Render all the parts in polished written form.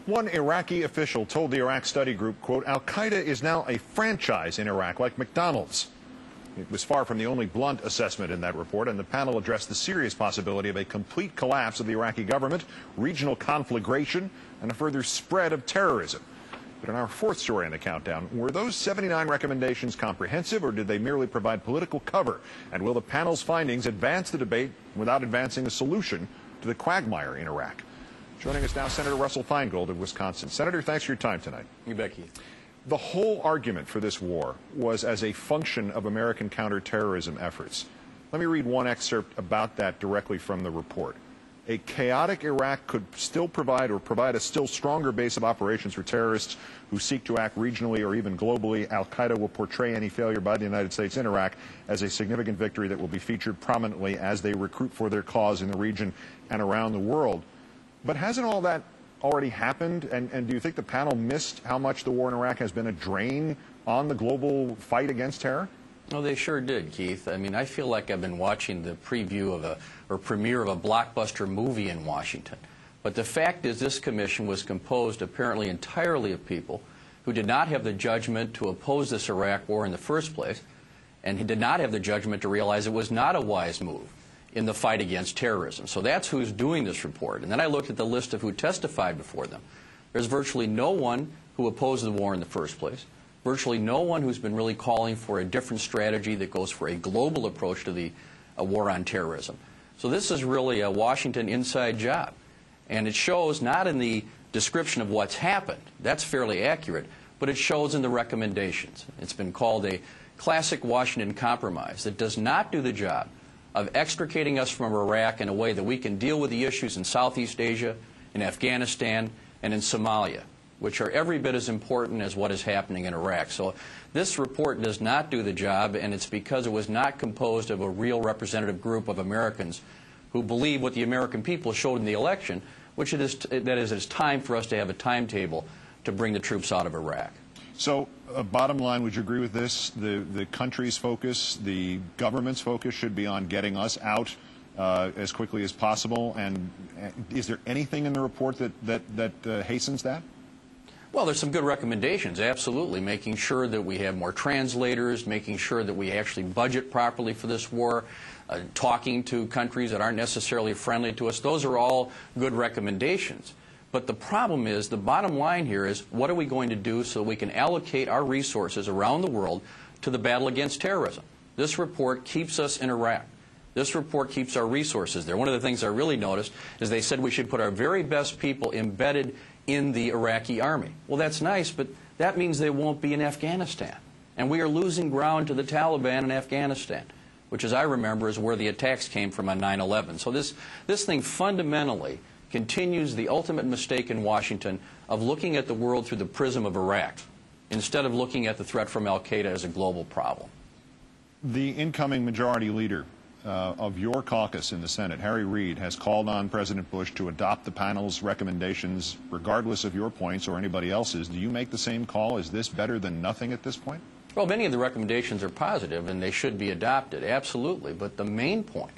One Iraqi official told the Iraq Study Group, quote, "Al-Qaeda is now a franchise in Iraq, like McDonald's." It was far from the only blunt assessment in that report, and the panel addressed the serious possibility of a complete collapse of the Iraqi government, regional conflagration, and a further spread of terrorism. But in our fourth story in the countdown, were those 79 recommendations comprehensive, or did they merely provide political cover? And will the panel's findings advance the debate without advancing a solution to the quagmire in Iraq? Joining us now, Senator Russell Feingold of Wisconsin. Senator, thanks for your time tonight. You bet, Keith. The whole argument for this war was as a function of American counterterrorism efforts. Let me read one excerpt about that directly from the report. A chaotic Iraq could still provide a still stronger base of operations for terrorists who seek to act regionally or even globally. Al-Qaeda will portray any failure by the United States in Iraq as a significant victory that will be featured prominently as they recruit for their cause in the region and around the world. But hasn't all that already happened? And do you think the panel missed how much the war in Iraq has been a drain on the global fight against terror? No, they sure did, Keith. I mean, I feel like I've been watching the preview of or premiere of a blockbuster movie in Washington. But the fact is this commission was composed apparently entirely of people who did not have the judgment to oppose this Iraq war in the first place, and who did not have the judgment to realize it was not a wise move in the fight against terrorism. So that's who's doing this report. And then I looked at the list of who testified before them. There's virtually no one who opposed the war in the first place. Virtually no one who's been really calling for a different strategy that goes for a global approach to the war on terrorism. So this is really a Washington inside job. And it shows not in the description of what's happened. That's fairly accurate. But it shows in the recommendations. It's been called a classic Washington compromise that does not do the job of extricating us from Iraq in a way that we can deal with the issues in Southeast Asia, in Afghanistan, and in Somalia, which are every bit as important as what is happening in Iraq. So this report does not do the job, and it's because it was not composed of a real representative group of Americans who believe what the American people showed in the election, which that is it's time for us to have a timetable to bring the troops out of Iraq. So, bottom line, would you agree with this? The country's focus, the government's focus should be on getting us out as quickly as possible. And is there anything in the report that hastens that? Well, there's some good recommendations, absolutely. Making sure that we have more translators, making sure that we actually budget properly for this war, talking to countries that aren't necessarily friendly to us. Those are all good recommendations. But the problem is, the bottom line here is, what are we going to do so we can allocate our resources around the world to the battle against terrorism? This report keeps us in Iraq. This report keeps our resources there. One of the things I really noticed is they said we should put our very best people embedded in the Iraqi army. Well, that's nice, but that means they won't be in Afghanistan. And we are losing ground to the Taliban in Afghanistan, which, as I remember, is where the attacks came from on 9/11. So this thing fundamentally continues the ultimate mistake in Washington of looking at the world through the prism of Iraq instead of looking at the threat from al-Qaeda as a global problem. The incoming majority leader of your caucus in the Senate, Harry Reid, has called on President Bush to adopt the panel's recommendations regardless of your points or anybody else's. Do you make the same call? Is this better than nothing at this point? Well, many of the recommendations are positive and they should be adopted, absolutely. But the main point,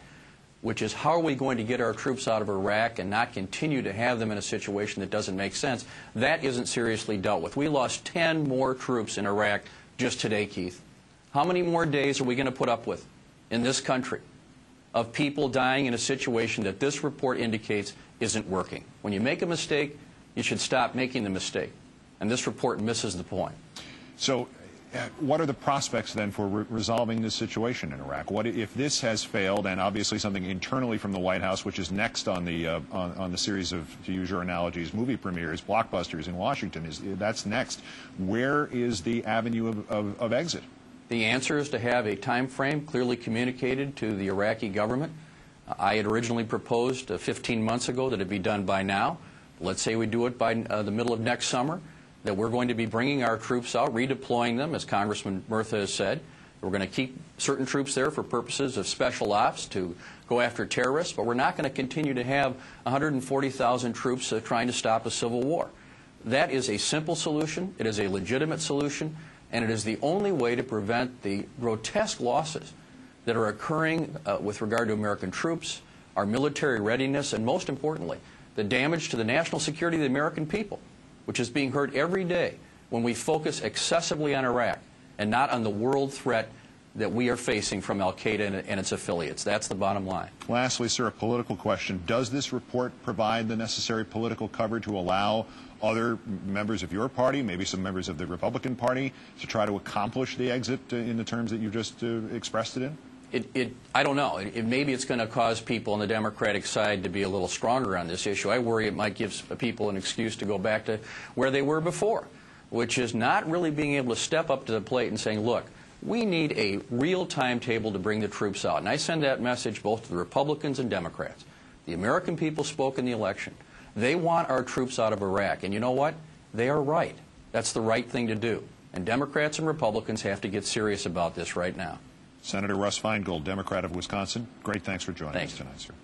which is how are we going to get our troops out of Iraq and not continue to have them in a situation that doesn't make sense, that isn't seriously dealt with. We lost 10 more troops in Iraq just today, Keith. How many more days are we going to put up with in this country of people dying in a situation that this report indicates isn't working? When you make a mistake, you should stop making the mistake. And this report misses the point. So what are the prospects then for resolving this situation in Iraq? What if this has failed, and obviously something internally from the White House, which is next on the series of, to use your analogies, movie premieres, blockbusters in Washington, that's next. Where is the avenue of exit? The answer is to have a time frame clearly communicated to the Iraqi government. I had originally proposed 15 months ago that it be done by now. Let's say we do it by the middle of next summer, that we're going to be bringing our troops out, redeploying them, as Congressman Murtha has said. We're going to keep certain troops there for purposes of special ops to go after terrorists, but we're not going to continue to have 140,000 troops trying to stop a civil war. That is a simple solution. It is a legitimate solution, and it is the only way to prevent the grotesque losses that are occurring with regard to American troops, our military readiness, and most importantly, the damage to the national security of the American people. which is being heard every day when we focus excessively on Iraq and not on the world threat that we are facing from al-Qaeda and its affiliates. That's the bottom line. Lastly, sir, a political question. Does this report provide the necessary political cover to allow other members of your party, maybe some members of the Republican Party, to try to accomplish the exit in the terms that you just expressed it in? I don't know. Maybe it's going to cause people on the Democratic side to be a little stronger on this issue. I worry it might give people an excuse to go back to where they were before, which is not really being able to step up to the plate and saying, look, we need a real timetable to bring the troops out. And I send that message both to the Republicans and Democrats. The American people spoke in the election. They want our troops out of Iraq. And you know what? They are right. That's the right thing to do. And Democrats and Republicans have to get serious about this right now. Senator Russ Feingold, Democrat of Wisconsin, great thanks for joining us tonight, sir.